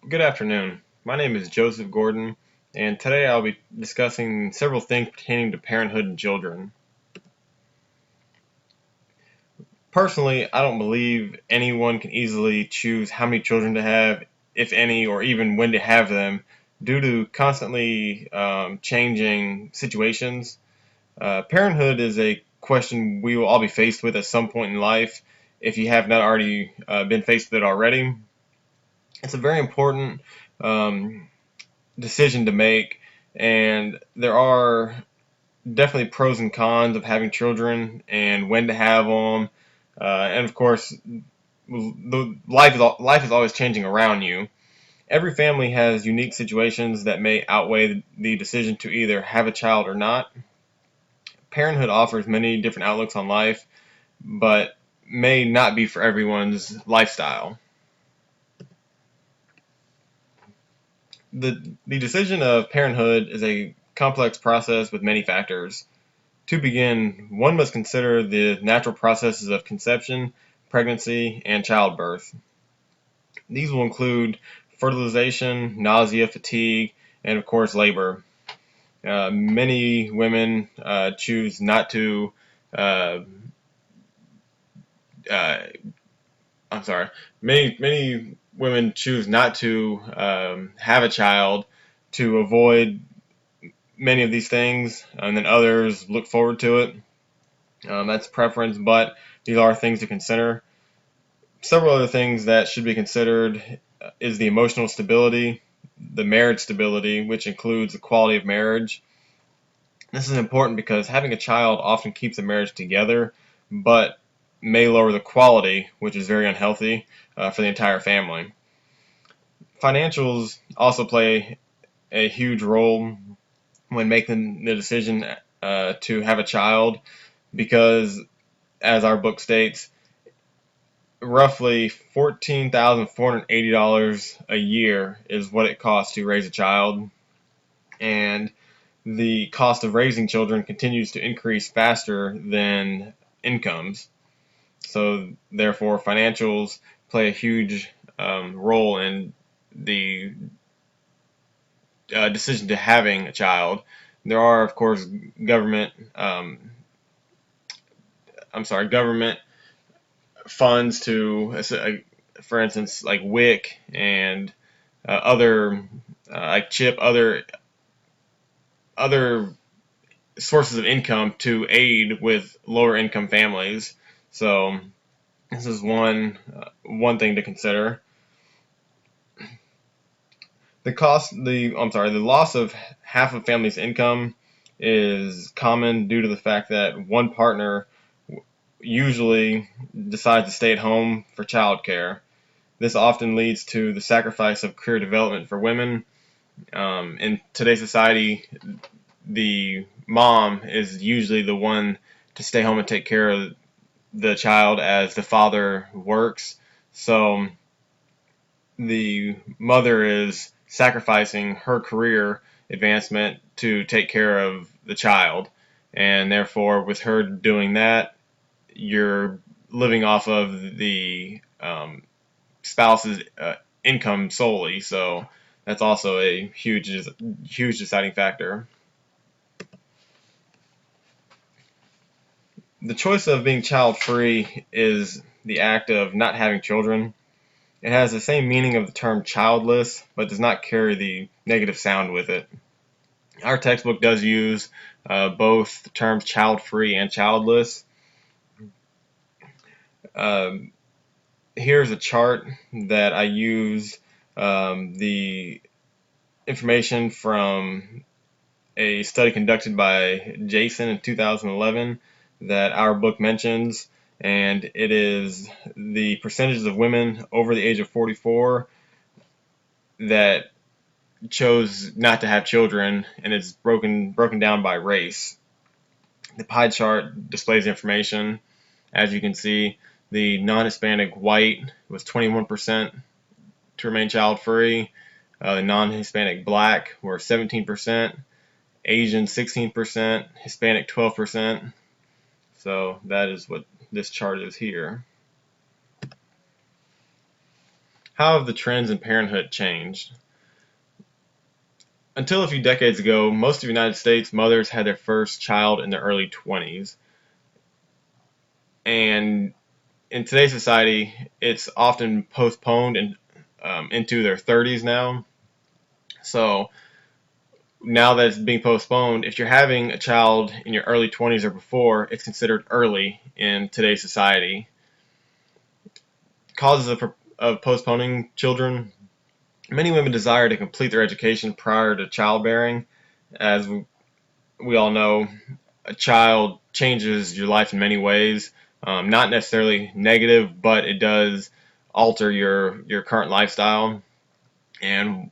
Good afternoon. My name is Joseph Gordon, and today I'll be discussing several things pertaining to parenthood and children. Personally, I don't believe anyone can easily choose how many children to have, if any, or even when to have them, due to constantly changing situations. Parenthood is a question we will all be faced with at some point in life, if you have not already been faced with it already. It's a very important um, decision to make, and there are definitely pros and cons of having children and when to have them. And of course, life is always changing around you. Every family has unique situations that may outweigh the decision to either have a child or not. Parenthood offers many different outlooks on life, but may not be for everyone's lifestyle. The decision of parenthood is a complex process with many factors. To begin, one must consider the natural processes of conception, pregnancy, and childbirth. These will include fertilization, nausea, fatigue, and of course labor. Many women choose not to. Uh, uh, I'm sorry. Many women choose not to have a child to avoid many of these things, and then others look forward to it. That's preference, but these are things to consider. Several other things that should be considered is the emotional stability, the marriage stability, which includes the quality of marriage. This is important because having a child often keeps a marriage together, but may lower the quality, which is very unhealthy for the entire family. Financials also play a huge role when making the decision to have a child because, as our book states, roughly $14,480 a year is what it costs to raise a child, and the cost of raising children continues to increase faster than incomes. So, therefore, financials play a huge role in the decision to having a child. There are, of course, government funds to, for instance, like WIC and other like CHIP, other sources of income to aid with lower income families. So this is one thing to consider. The loss of half a family's income is common due to the fact that one partner usually decides to stay at home for childcare. This often leads to the sacrifice of career development for women. In today's society, the mom is usually the one to stay home and take care of the child as the father works. So the mother is sacrificing her career advancement to take care of the child. And therefore, with her doing that, you're living off of the spouse's income solely. So that's also a huge deciding factor. The choice of being child free is the act of not having children. It has the same meaning of the term childless, but does not carry the negative sound with it. Our textbook does use both the terms child free and childless. Um, Here's a chart that I use the information from a study conducted by Jason in 2011 that our book mentions, and it is the percentages of women over the age of 44 that chose not to have children, and it's broken down by race. The pie chart displays information. As you can see, the non-Hispanic white was 21% to remain child-free. The non-Hispanic black were 17%, Asian 16%, Hispanic 12%. So that is what this chart is here. How have the trends in parenthood changed? Until a few decades ago, most of the United States mothers had their first child in their early 20s. And in today's society, it's often postponed into their 30s now. So now that it's being postponed, if you're having a child in your early 20s or before, it's considered early in today's society. Causes of postponing children: many women desire to complete their education prior to childbearing. As we all know, a child changes your life in many ways. Not necessarily negative, but it does alter your current lifestyle. And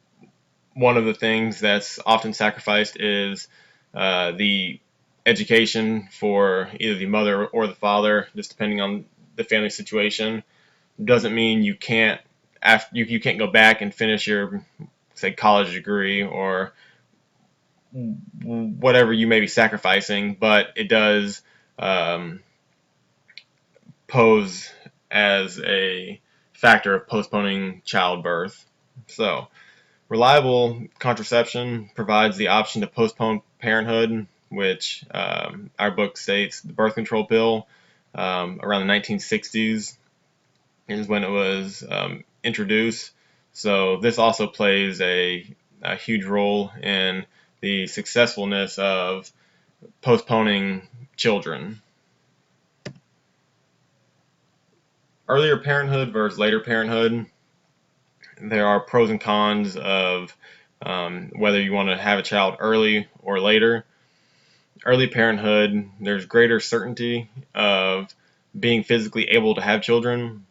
one of the things that's often sacrificed is the education for either the mother or the father, just depending on the family situation. Doesn't mean you can't you can't go back and finish your, say, college degree or whatever you may be sacrificing, but it does um, pose as a factor of postponing childbirth. So, reliable contraception provides the option to postpone parenthood, which our book states the birth control pill around the 1960s is when it was introduced. So this also plays a huge role in the successfulness of postponing children. Earlier parenthood versus later parenthood. There are pros and cons of whether you want to have a child early or later. Early parenthood, there's greater certainty of being physically able to have children,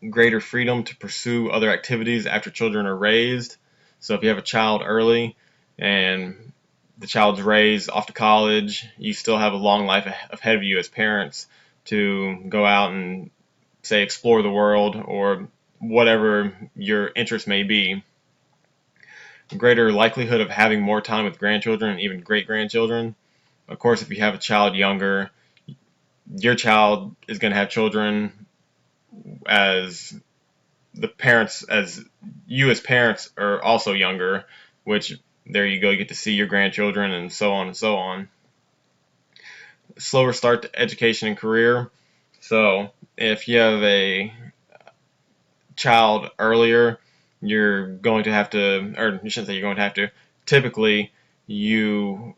greater freedom to pursue other activities after children are raised. So if you have a child early and the child's raised off to college, you still have a long life ahead of you as parents to go out and, say, explore the world or whatever your interest may be. Greater likelihood of having more time with grandchildren and even great grandchildren. Of course, if you have a child younger, your child is going to have children as the parents, as you as parents are also younger, which there you go, you get to see your grandchildren and so on and so on. Slower start to education and career. So if you have a child earlier, you're going to have to, or you shouldn't say you're going to have to, typically you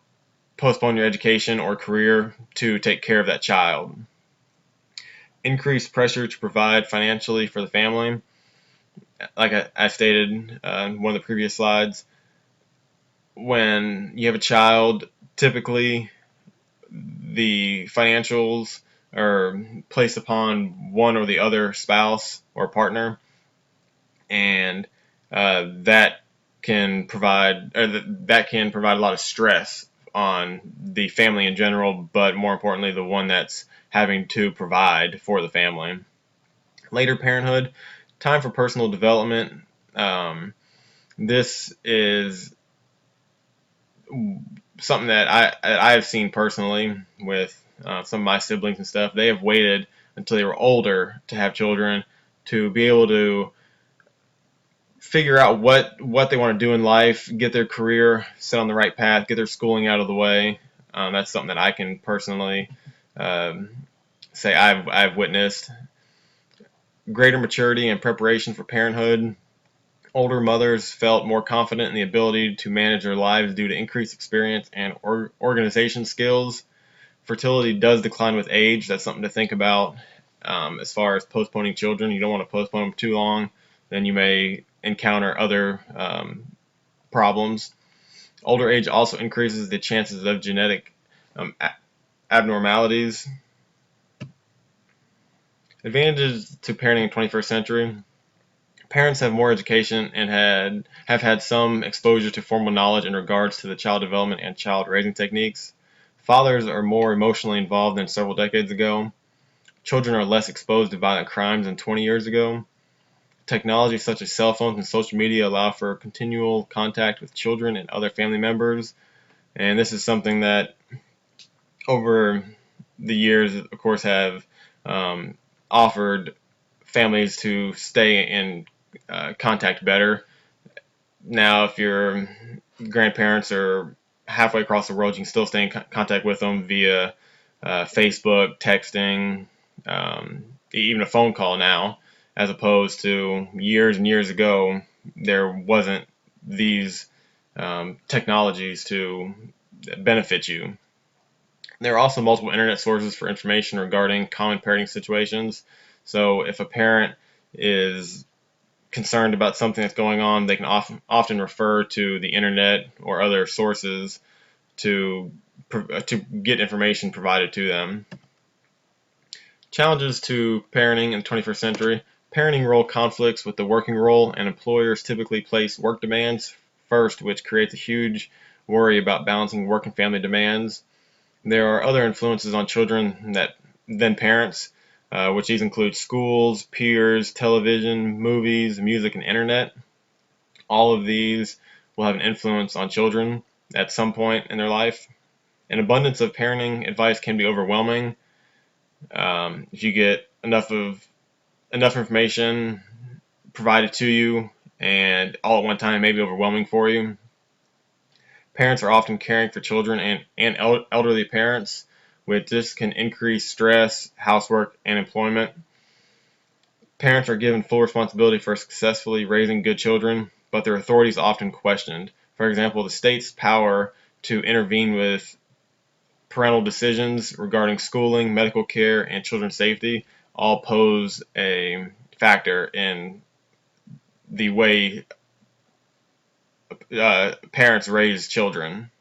postpone your education or career to take care of that child. Increased pressure to provide financially for the family. Like I stated in one of the previous slides, when you have a child, typically the financials are placed upon one or the other spouse or partner, and that can provide a lot of stress on the family in general, but more importantly, the one that's having to provide for the family. Later parenthood, time for personal development. This is something that I've seen personally with some of my siblings and stuff. They have waited until they were older to have children to be able to figure out what they want to do in life, get their career set on the right path, get their schooling out of the way. That's something that I can personally say I've witnessed. Greater maturity and preparation for parenthood. Older mothers felt more confident in the ability to manage their lives due to increased experience and organization skills. Fertility does decline with age. That's something to think about as far as postponing children. You don't want to postpone them too long. Then you may encounter other problems. Older age also increases the chances of genetic abnormalities. Advantages to parenting in the 21st century. Parents have more education and have had some exposure to formal knowledge in regards to the child development and child raising techniques. Fathers are more emotionally involved than several decades ago. Children are less exposed to violent crimes than 20 years ago. Technology such as cell phones and social media allow for continual contact with children and other family members. And this is something that over the years, of course, have offered families to stay in contact better. Now, if your grandparents are halfway across the world, you can still stay in contact with them via Facebook, texting, even a phone call now, as opposed to years and years ago, there wasn't these technologies to benefit you. There are also multiple internet sources for information regarding common parenting situations. So if a parent is concerned about something that's going on, they can often refer to the internet or other sources to get information provided to them. Challenges to parenting in the 21st century. Parenting role conflicts with the working role, and employers typically place work demands first, which creates a huge worry about balancing work and family demands. There are other influences on children than parents, which these include schools, peers, television, movies, music, and internet. All of these will have an influence on children at some point in their life. An abundance of parenting advice can be overwhelming. If you get enough information provided to you and all at one time, it may be overwhelming for you. Parents are often caring for children and elderly parents, which this can increase stress, housework, and employment. Parents are given full responsibility for successfully raising good children, but their authority is often questioned. For example, the state's power to intervene with parental decisions regarding schooling, medical care, and children's safety all pose a factor in the way parents raise children.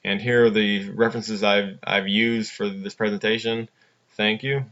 And here are the references I've used for this presentation. Thank you.